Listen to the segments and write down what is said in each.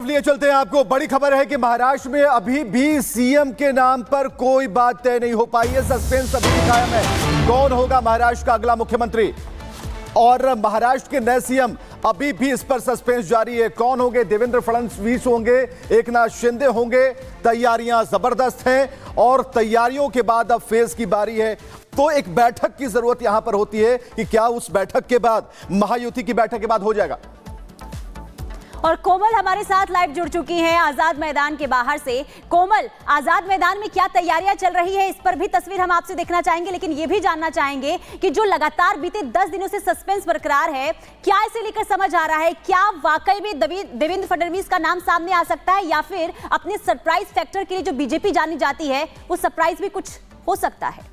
लिए चलते हैं। आपको बड़ी खबर है कि महाराष्ट्र में अभी भी सीएम के नाम पर कोई बात तय नहीं हो पाई है। सस्पेंस अभी भी कायम है। कौन होगा महाराष्ट्र का अगला मुख्यमंत्री और महाराष्ट्र के नए सीएम, अभी भी इस पर सस्पेंस जारी है। कौन होंगे? देवेंद्र फडणवीस होंगे, एकनाथ शिंदे होंगे। तैयारियां जबरदस्त हैं और तैयारियों के बाद अब फेज की बारी है। तो एक बैठक की जरूरत यहां पर होती है कि क्या उस बैठक के बाद, महायुति की बैठक के बाद हो जाएगा। और कोमल हमारे साथ लाइव जुड़ चुकी हैं आजाद मैदान के बाहर से। कोमल, आजाद मैदान में क्या तैयारियां चल रही है, इस पर भी तस्वीर हम आपसे देखना चाहेंगे, लेकिन यह भी जानना चाहेंगे कि जो लगातार बीते 10 दिनों से सस्पेंस बरकरार है, क्या इसे लेकर समझ आ रहा है? क्या वाकई में देवेंद्र फडणवीस का नाम सामने आ सकता है या फिर अपने सरप्राइज फैक्टर के लिए जो बीजेपी जानी जाती है, वो सरप्राइज भी कुछ हो सकता है?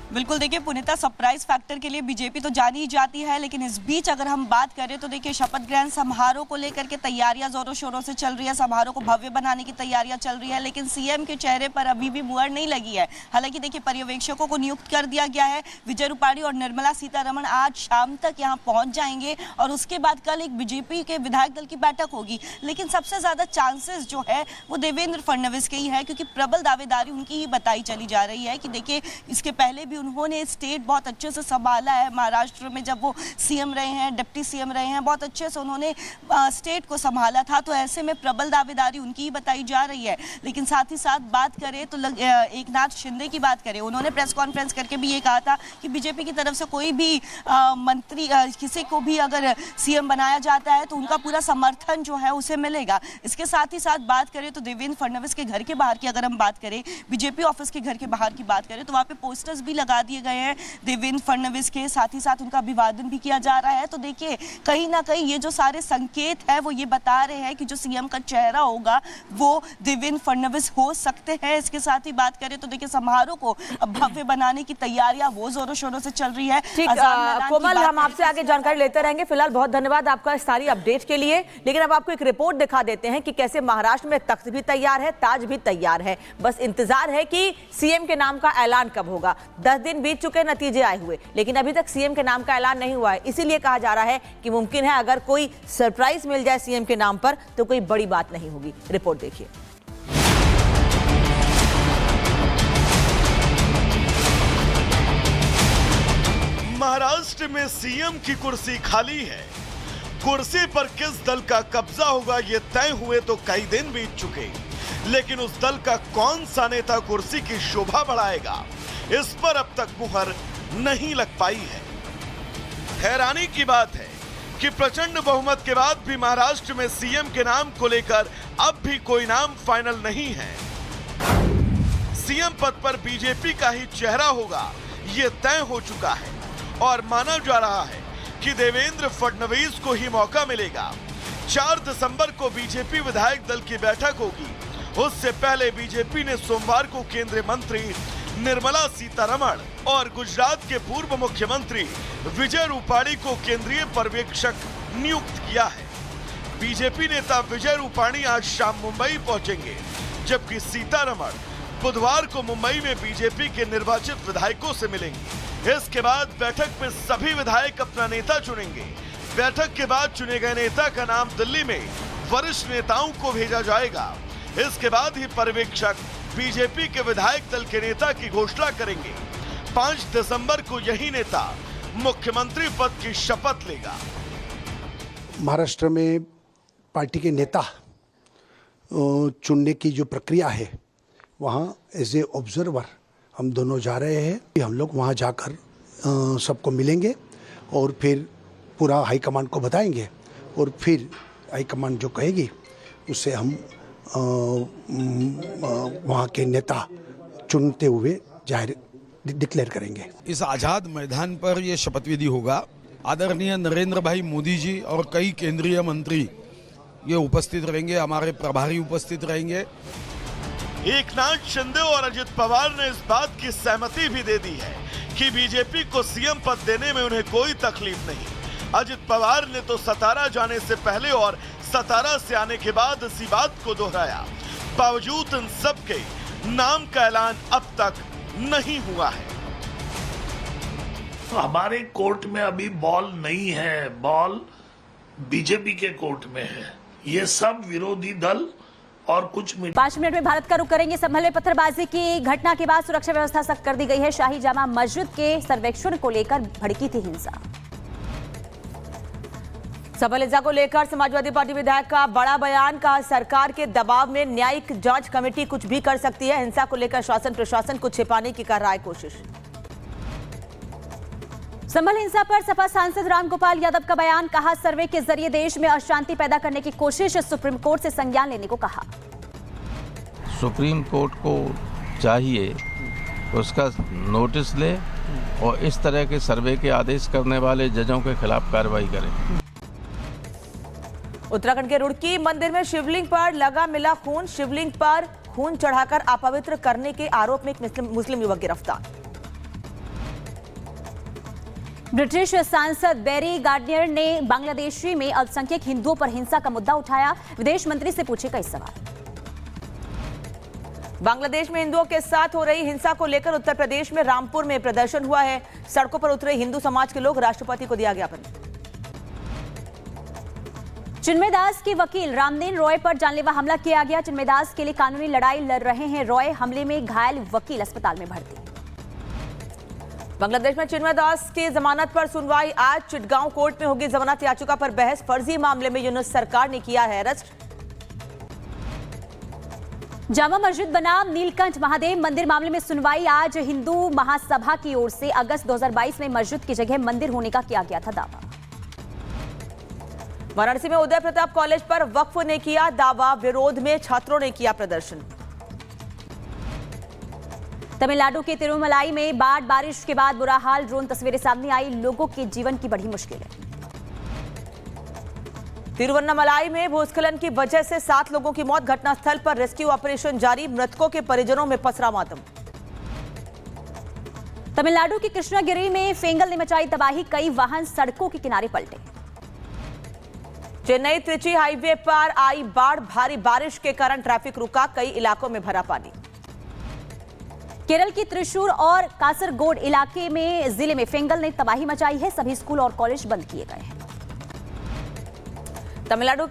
बिल्कुल, देखिए पुनीता, सरप्राइज फैक्टर के लिए बीजेपी तो जानी ही जाती है, लेकिन इस बीच अगर हम बात करें तो देखिए शपथ ग्रहण समारोह को लेकर के तैयारियां जोरों शोरों से चल रही है। समारोह को भव्य बनाने की तैयारियां चल रही है, लेकिन सीएम के चेहरे पर अभी भी मुहर नहीं लगी है। हालांकि देखिए पर्यवेक्षकों को नियुक्त कर दिया गया है। विजय रूपाणी और निर्मला सीतारमण आज शाम तक यहाँ पहुंच जाएंगे और उसके बाद कल एक बीजेपी के विधायक दल की बैठक होगी। लेकिन सबसे ज्यादा चांसेस जो है वो देवेंद्र फडणवीस के ही है, क्योंकि प्रबल दावेदारी उनकी ही बताई चली जा रही है कि देखिए इसके पहले भी उन्होंने स्टेट बहुत अच्छे से संभाला है। महाराष्ट्र में जब वो सीएम रहे हैं, डिप्टी सीएम रहे हैं, बहुत अच्छे से उन्होंने स्टेट को संभाला था। तो ऐसे में प्रबल दावेदारी उनकी ही बताई जा रही है। लेकिन साथ ही साथ बात करें तो एकनाथ शिंदे की बात करें, उन्होंने प्रेस कॉन्फ्रेंस करके भी ये कहा था कि बीजेपी की तरफ से कोई भी मंत्री, किसी को भी अगर सीएम बनाया जाता है तो उनका पूरा समर्थन जो है उसे मिलेगा। इसके साथ ही साथ बात करें तो देवेंद्र फडणवीस के घर के बाहर की अगर हम बात करें, बीजेपी ऑफिस के घर के बाहर की बात करें, तो वहाँ पे पोस्टर्स भी लगा दिए गए हैं देवेंद्र फडणवीस के, साथ ही साथ उनका अभिवादन भी किया जा रहा है। तो देखिए कहीं ना कहीं ये जो सारे संकेत है वो ये बता रहे हैं कि जो सीएम का चेहरा होगा वो देवेंद्र फडणवीस हो सकते हैं। इसके साथ ही बात करें तो देखिए समारोह को भव्य बनाने की तैयारियां वो जोरों शोरों से चल रही है। कोमल, हम आपसे आगे जानकारी लेते रहेंगे। फिलहाल बहुत धन्यवाद आपका इस सारी अपडेट के लिए। लेकिन अब आपको एक रिपोर्ट दिखा देते हैं कि कैसे महाराष्ट्र में तख्त भी तैयार है, ताज भी तैयार है। बस इंतजार है कि सीएम के नाम का ऐलान कब होगा। 10 दिन बीत चुके, नतीजे आए हुए, लेकिन अभी तक सीएम के नाम का ऐलान नहीं हुआ है। इसीलिए कहा जा रहा है कि मुमकिन है अगर कोई सरप्राइज मिल जाए सीएम के नाम पर तो कोई बड़ी बात नहीं होगी। रिपोर्ट देखिए। महाराष्ट्र में सीएम की कुर्सी खाली है। कुर्सी पर किस दल का कब्जा होगा ये तय हुए तो कई दिन बीत चुके, लेकिन उस दल का कौन सा नेता कुर्सी की शोभा बढ़ाएगा, इस पर अब तक मुहर नहीं लग पाई है। हैरानी की बात है कि प्रचंड बहुमत के बाद भी महाराष्ट्र में सीएम के नाम को लेकर अब भी कोई नाम फाइनल नहीं है। सीएम पद पर बीजेपी का ही चेहरा होगा ये तय हो चुका है और माना जा रहा है कि देवेंद्र फडणवीस को ही मौका मिलेगा। 4 दिसंबर को बीजेपी विधायक दल की बैठक होगी। उससे पहले बीजेपी ने सोमवार को केंद्रीय मंत्री निर्मला सीतारमण और गुजरात के पूर्व मुख्यमंत्री विजय रूपाणी को केंद्रीय पर्यवेक्षक नियुक्त किया है। बीजेपी नेता विजय रूपाणी आज शाम मुंबई पहुंचेंगे, जबकि सीतारमण बुधवार को मुंबई में बीजेपी के निर्वाचित विधायकों से मिलेंगे। इसके बाद बैठक में सभी विधायक अपना नेता चुनेंगे। बैठक के बाद चुने गए नेता का नाम दिल्ली में वरिष्ठ नेताओं को भेजा जाएगा। इसके बाद ही पर्यवेक्षक बीजेपी के विधायक दल के नेता की घोषणा करेंगे। 5 दिसंबर को यही नेता मुख्यमंत्री पद की शपथ लेगा। महाराष्ट्र में पार्टी के नेता चुनने की जो प्रक्रिया है, वहाँ एज ए ऑब्जर्वर हम दोनों जा रहे हैं। हम लोग वहाँ जाकर सबको मिलेंगे और फिर पूरा हाईकमांड को बताएंगे और फिर हाईकमांड जो कहेगी उससे हम वहाँ के नेता चुनते हुए जाहिर डिक्लेयर करेंगे। इस आज़ाद मैदान पर ये शपथ विधि होगा। आदरणीय नरेंद्र भाई मोदी जी और कई केंद्रीय मंत्री ये उपस्थित रहेंगे, हमारे प्रभारी उपस्थित रहेंगे। एकनाथ शिंदे और अजित पवार ने इस बात की सहमति भी दे दी है कि बीजेपी को सीएम पद देने में उन्हें कोई तकलीफ नहीं। अजित पवार ने तो सतारा जाने से पहले और सतारा से आने के बाद इसी बात को दोहराया। बावजूद इन सब के नाम का ऐलान अब तक नहीं हुआ है। तो हमारे कोर्ट में अभी बॉल नहीं है, बॉल बीजेपी के कोर्ट में है। ये सब विरोधी दल और कुछ 5 मिनट में भारत का रुख करेंगे। संभल में पत्थरबाजी की घटना के बाद सुरक्षा व्यवस्था सख्त कर दी गई है। शाही जामा मस्जिद के सर्वेक्षण को लेकर भड़की थी हिंसा। संभल हिंसा को लेकर समाजवादी पार्टी विधायक का बड़ा बयान। कहा सरकार के दबाव में न्यायिक जांच कमेटी कुछ भी कर सकती है। हिंसा को लेकर शासन प्रशासन को छिपाने की कर रहा है कोशिश। संभल हिंसा पर सपा सांसद रामगोपाल यादव का बयान। कहा सर्वे के जरिए देश में अशांति पैदा करने की कोशिश। सुप्रीम कोर्ट से संज्ञान लेने को कहा। सुप्रीम कोर्ट को चाहिए उसका नोटिस ले और इस तरह के सर्वे के आदेश करने वाले जजों के खिलाफ कार्रवाई करें। उत्तराखंड के रुड़की मंदिर में शिवलिंग पर लगा मिला खून। शिवलिंग पर खून चढ़ाकर अपवित्र करने के आरोप में एक मुस्लिम युवक गिरफ्तार। ब्रिटिश सांसद बेरी गार्डियर ने बांग्लादेशी में अल्पसंख्यक हिंदुओं पर हिंसा का मुद्दा उठाया। विदेश मंत्री से पूछे कई सवाल। बांग्लादेश में हिंदुओं के साथ हो रही हिंसा को लेकर उत्तर प्रदेश में रामपुर में प्रदर्शन हुआ है। सड़कों पर उतरे हिंदू समाज के लोग राष्ट्रपति को दिया ज्ञापन। चिन्मय दास के वकील रामदेन रॉय पर जानलेवा हमला किया गया। चिन्मय दास के लिए कानूनी लड़ाई लड़ रहे हैं रॉय। हमले में घायल वकील अस्पताल में भर्ती। बांग्लादेश में चिन्मय दास की जमानत पर सुनवाई आज। चिटगांव कोर्ट में होगी जमानत याचिका पर बहस। फर्जी मामले में यूनुस सरकार ने किया है अरेस्ट। जामा मस्जिद बनाम नीलकंठ महादेव मंदिर मामले में सुनवाई आज। हिंदू महासभा की ओर से अगस्त 2022 में मस्जिद की जगह मंदिर होने का किया गया था दावा। वाराणसी में उदय प्रताप कॉलेज पर वक्फ ने किया दावा। विरोध में छात्रों ने किया प्रदर्शन। तमिलनाडु के तिरुमलाई में बारिश के बाद बुरा हाल। ड्रोन तस्वीरें सामने आई। लोगों के जीवन की बढ़ी मुश्किलें। तिरुवन्नामलाई में भूस्खलन की वजह से 7 लोगों की मौत। घटनास्थल पर रेस्क्यू ऑपरेशन जारी। मृतकों के परिजनों में पसरा मातम। तमिलनाडु की कृष्णागिरी में फेंगल ने मचाई तबाही। कई वाहन सड़कों के किनारे पलटे। चेन्नई त्रिची हाईवे पर आई बाढ़। भारी बारिश के कारण ट्रैफिक रुका। कई इलाकों में भरा पानी। केरल की त्रिशूर और कासरगोड इलाके में जिले में फेंगल ने तबाही मचाई है। सभी स्कूल और कॉलेज बंद किए गए हैं। तमिलनाडु